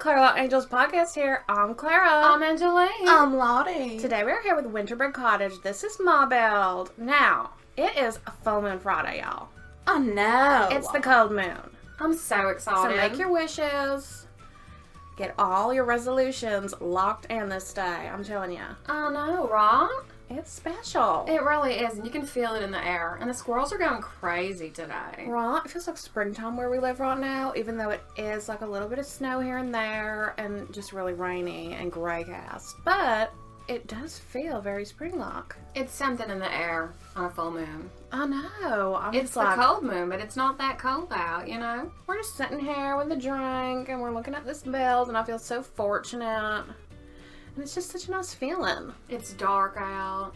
Claralot Angels podcast here. I'm Clara. I'm Angeline. I'm Lottie. Today we are here with Winterbrick Cottage. This is my build. Now, it is a full moon Friday, y'all. Oh no. It's the cold moon. I'm so excited. So make your wishes. Get all your resolutions locked in this day. I'm telling you. I know, right? It's special. It really is, and you can feel it in the air. And the squirrels are going crazy today. Right? It feels like springtime where we live right now, even though it is like a little bit of snow here and there and just really rainy and gray cast. But it does feel very spring-like. It's something in the air on a full moon. I know. It's the cold moon, but it's not that cold out, you know? We're just sitting here with a drink and we're looking at this build and I feel so fortunate. And it's just such a nice feeling. It's dark out.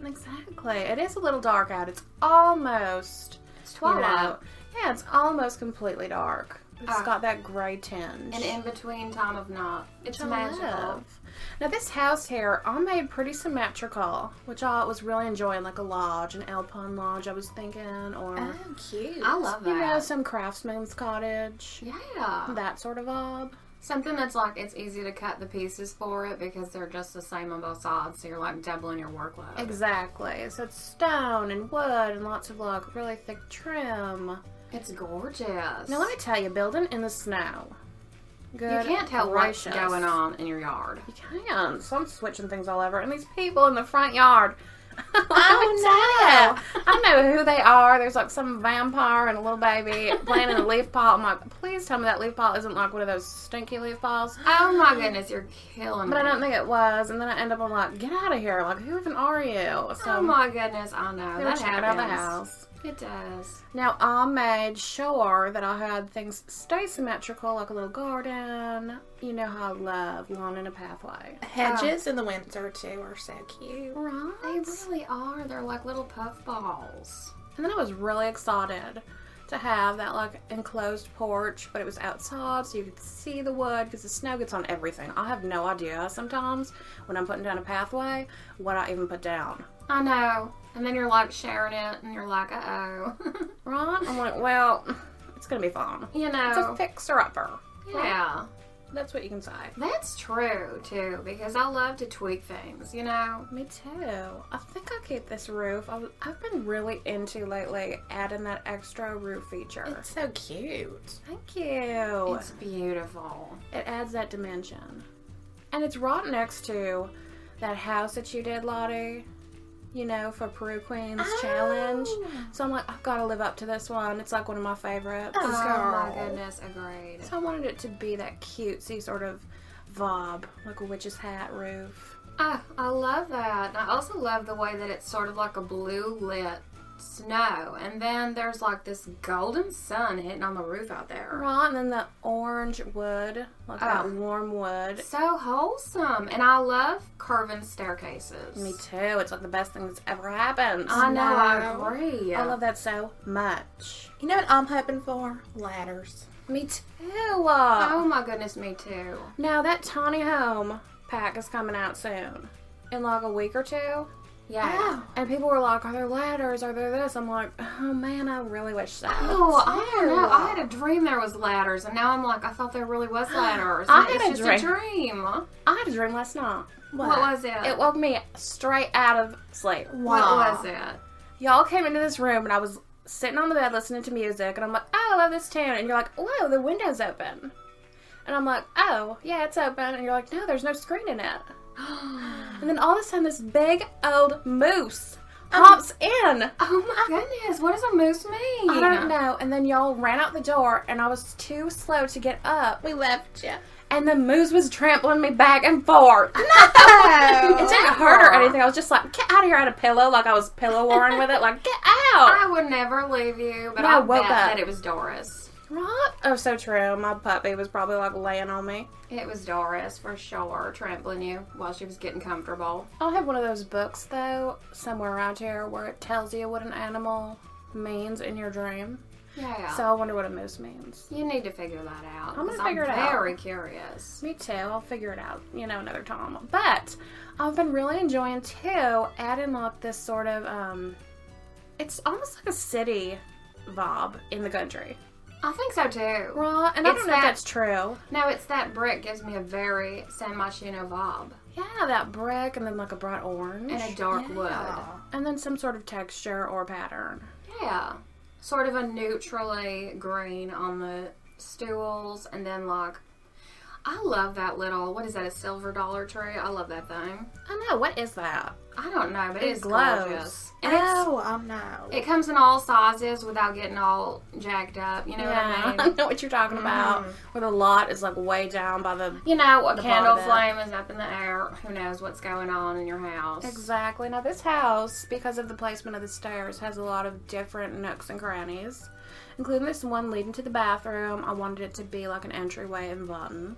Exactly. It is a little dark out. It's almost... It's twilight. Yeah, it's almost completely dark. It's got that gray tinge. An in-between time of night. It's I magical. love. Now this house here, I made pretty symmetrical, which I was really enjoying, like a lodge, an alpine lodge I was thinking, or... Oh, cute. I love that. You know, some craftsman's cottage. Yeah. That sort of vibe. Something that's like, it's easy to cut the pieces for it because they're just the same on both sides, so you're like doubling your workload. Exactly. So it's stone and wood and lots of like really thick trim. It's gorgeous. Now let me tell you, building in the snow. Good. You can't tell gracious. what's going on in your yard. You can. So I'm switching things all over. And these people in the front yard. Oh, no. I know who they are. There's like some vampire and a little baby playing in a leaf pile. I'm like, please tell me that leaf pile isn't like one of those stinky leaf piles. Oh my goodness, you're killing me. But I don't think it was. And then I end up, I'm like, get out of here. Like, who even are you? So oh my goodness, I know. they were That checking out the happens. house. It does. Now, I made sure that I had things stay symmetrical, like a little garden. You know how I love lining a pathway. Hedges in the winter, too, are so cute. Right? They really are. They're like little puff balls. And then I was really excited to have that, like, enclosed porch, but it was outside, so you could see the wood, because the snow gets on everything. I have no idea sometimes, when I'm putting down a pathway, what I even put down. I know. And then you're like sharing it, and you're like, uh-oh. Right? I'm like, well, it's going to be fun. You It's a know. fixer-upper. Yeah. That's what you can say. That's true, too, because I love to tweak things, you know? Me too. I think I'll keep this roof. I've been really into lately adding that extra roof feature. It's so cute. Thank you. It's beautiful. It adds that dimension. And it's right next to that house that you did, Lottie. You know, for Peru Queen's challenge. So I'm like, I've got to live up to this one. It's like one of my favorites. Oh, my girl. goodness, agreed. So I wanted it to be that cutesy sort of vibe, like a witch's hat roof. Ah, I love that. And I also love the way that it's sort of like a blue lit snow. And then there's like this golden sun hitting on the roof out there. Right, and then the orange wood, like that warm wood. So wholesome. And I love curving staircases. Me too. It's like the best thing that's ever happened. I know, I No. agree. I love that so much. You know what I'm hoping for? Ladders. Me too. Oh my goodness, me too. Now that tiny home pack is coming out soon. In like a week or two. Yeah. And people were like, are there ladders? Are there this? I'm like, oh man, I really wish so. Oh, I don't know. I had a dream there was ladders, and now I'm like, I thought there really was ladders. I And had it's a just a dream. I had a dream last night. What was it? It woke me straight out of sleep. What was it? Y'all came into this room and I was sitting on the bed listening to music and I'm like, oh, I love this tune. And you're like, whoa, the window's open. And I'm like, oh, yeah, it's open. And you're like, no, there's no screen in it. And then all of a sudden this big old moose hops in. Oh my goodness, what does a moose mean? I don't know. And then y'all ran out the door and I was too slow to get up. We left you. And the moose was trampling me back and forth. No! It didn't hurt or anything. I was just like, get out of here. I had a pillow. Like I was pillow warring with it. Like, get out. I would never leave you, but No, I I woke bet up. that it was Doris. Right? Oh, so true. My puppy was probably like laying on me. It was Doris, for sure, trampling you while she was getting comfortable. I'll have one of those books, though, somewhere around here where it tells you what an animal means in your dream. Yeah. So I wonder what a moose means. You need to figure that out. I'm gonna 'cause figure it out. very curious. Me too. I'll figure it out, another time. But I've been really enjoying, too, adding like this sort of, it's almost like a city vibe in the country. I think so too. Right, and I It's don't know if that- that's true. No, it's that brick gives me a very San Myshuno vibe. Yeah, that brick and then like a bright orange. And a dark wood. And then some sort of texture or pattern. Yeah. Sort of a neutrally green on the stools, and then like, I love that little, what is that, a silver dollar tree? I love that thing. I know, what is that? I don't know, but It it's glows. gorgeous. And Oh, I know. it comes in all sizes without getting all jacked up. You know what I I mean? know what you're talking about. Where the lot is like way down by the... You know, what The candle bottom flame is up in the air. Who knows what's going on in your house. Exactly. Now this house, because of the placement of the stairs, has a lot of different nooks and crannies. Including this one leading to the bathroom. I wanted it to be like an entryway and button.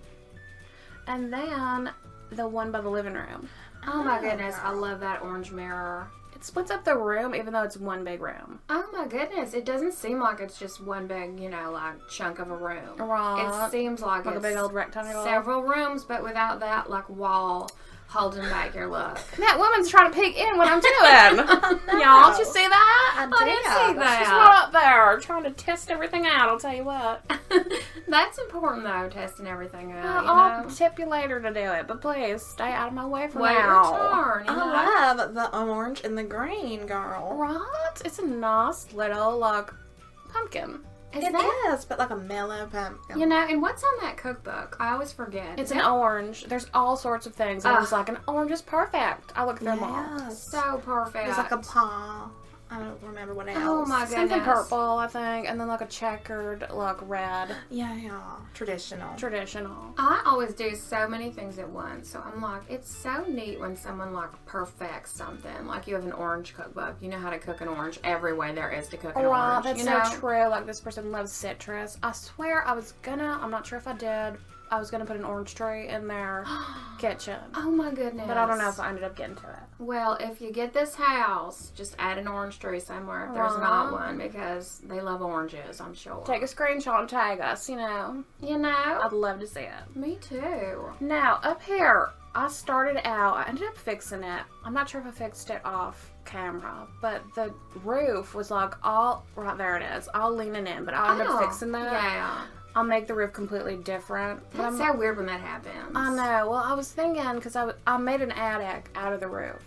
And then the one by the living room. Oh my goodness, I love that orange mirror. It splits up the room even though it's one big room. Oh my goodness, it doesn't seem like it's just one big, like chunk of a room. Right. It seems like Like a it's big old rectangle. several rooms, but without that like wall holding back your look. That woman's trying to peek in what I'm doing. Y'all, did you see that? I I did see that. She's right up there trying to test everything out, I'll tell you what. That's important though, testing everything out. I'll tip you later to do it, but please stay out of my way for Wait your now. turn. You know? I love the orange and the green, girl. Right? It's a nice little, like, pumpkin. Is It that, is, but like a mellow pumpkin. and what's on that cookbook? I always forget. It's Is an that orange. There's all sorts of things. And I was like, an orange is perfect. I looked through them all. Yes. so perfect. There's like a paw. I don't remember what else. Oh my Something goodness. purple, I think. And then, like, a checkered, like, red. Yeah. Traditional. Traditional. I always do so many things at once, so I'm like, it's so neat when someone like perfects something. Like you have an orange cookbook, you know how to cook an orange every way there is to cook an Right, orange. that's you know? so true. Like, this person loves citrus. I swear I was gonna, I'm not sure if I did, I was gonna put an orange tree in their kitchen. Oh my goodness! But I don't know if I ended up getting to it. Well, if you get this house, just add an orange tree somewhere if there's not one, because they love oranges, I'm sure. Take a screenshot and tag us, You know? I'd love to see it. Me too. Now, up here, I started out, I ended up fixing it. I'm not sure if I fixed it off camera, but the roof was like all, right there it is, all leaning in, but I ended up fixing that. Yeah. I'll make the roof completely different. But That's so weird when that happens. I know. Well, I was thinking, because I made an attic out of the roof.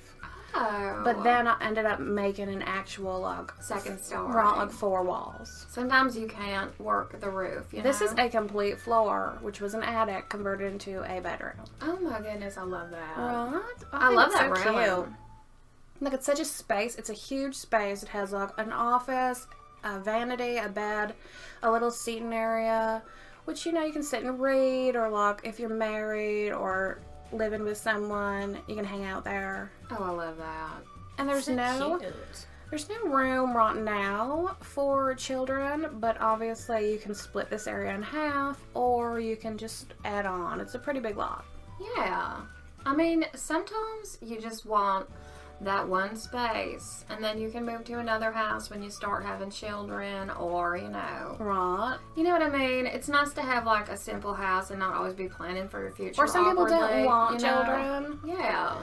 Oh. But then I ended up making an actual, like, second story. right, like 4 walls. Sometimes you can't work the roof, This know? is a complete floor, which was an attic converted into a bedroom. Oh my goodness, I love that. Right? I think love it's that so room. cute. Like, it's such a space. It's a huge space. It has, like, an office, a vanity, a bed, a little seating area, which, you can sit and read, or, like, if you're married or living with someone, you can hang out there. Oh, I love that. And there's So no cute. there's no room right now for children, but obviously you can split this area in half, or you can just add on. It's a pretty big lot. Yeah. I mean, sometimes you just want that one space, and then you can move to another house when you start having children, or, Right. You know what I mean? It's nice to have, like, a simple house and not always be planning for your future Or some people don't awkwardly, want you know? children. Yeah.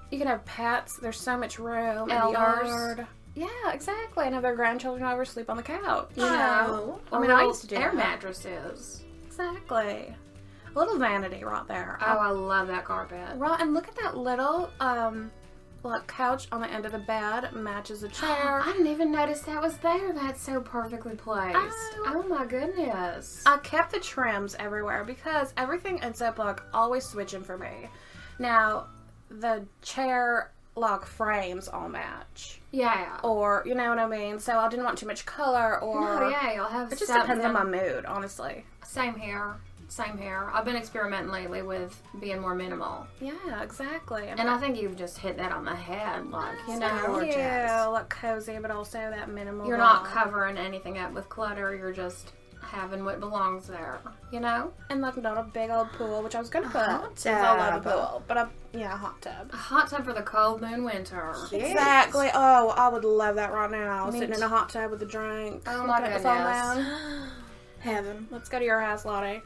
You can have pets. There's so much room in the Elders. yard. Yeah, exactly. And have their grandchildren over, sleep on the couch. You know? I mean, I used to do air that. mattresses. Exactly. A little vanity right there. Oh, I love that carpet. Right, and look at that little like couch on the end of the bed, matches a chair. I didn't even notice that was there. That's so perfectly placed. Oh my goodness. I kept the trims everywhere because everything ends up like always switching for me. Now, the chair like frames all match. Yeah. Or, you know what I mean? So I didn't want too much color or... No, yeah, you'll have It just something. depends on my mood, honestly. Same here. Same here. I've been experimenting lately with being more minimal. Yeah, exactly. And I think you've just hit that on the head. Like, you know, gorgeous. Yeah, like cozy, but also that minimal you're not vibe. covering anything up with clutter. You're just having what belongs there, you know? And like not a big old pool, which I was gonna put hot since I love tub. a pool. But a hot tub. A hot tub for the cold moon winter. Yes. Exactly. Oh, I would love that right now. Me Sitting in a hot tub with a drink. Oh my looking at the phone goodness. down. Heaven. Let's go to your house, Lottie.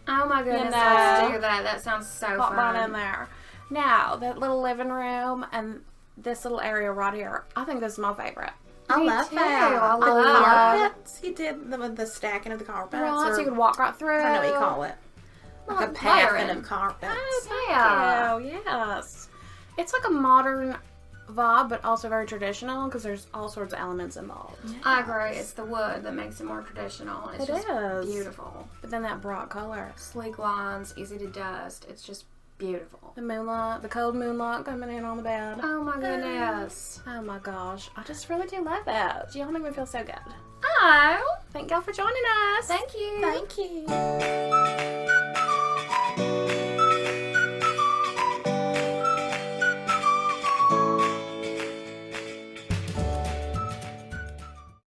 Oh my goodness, know. let's do that. That sounds so Pop fun. right in there. Now, that little living room and this little area right here, I think this is my favorite. I Me love too. that. I The love carpets. You did the stacking of the carpets. Right, so you could walk right through. I don't know what you call it. Like a Well, pathing layering. of carpets. Oh, Yeah. thank you. Yes. It's like a modern vibe, but also very traditional because there's all sorts of elements involved. I agree. It's the wood that makes it more traditional. It's It just is. beautiful. But then that bright color. Sleek lines, easy to dust. It's just beautiful. The moonlight, the cold moonlight coming in on the bed. Oh my goodness. Oh my gosh. I just really do love it. Y'all make me feel so good. Oh, Thank y'all for joining us. thank you. Thank you.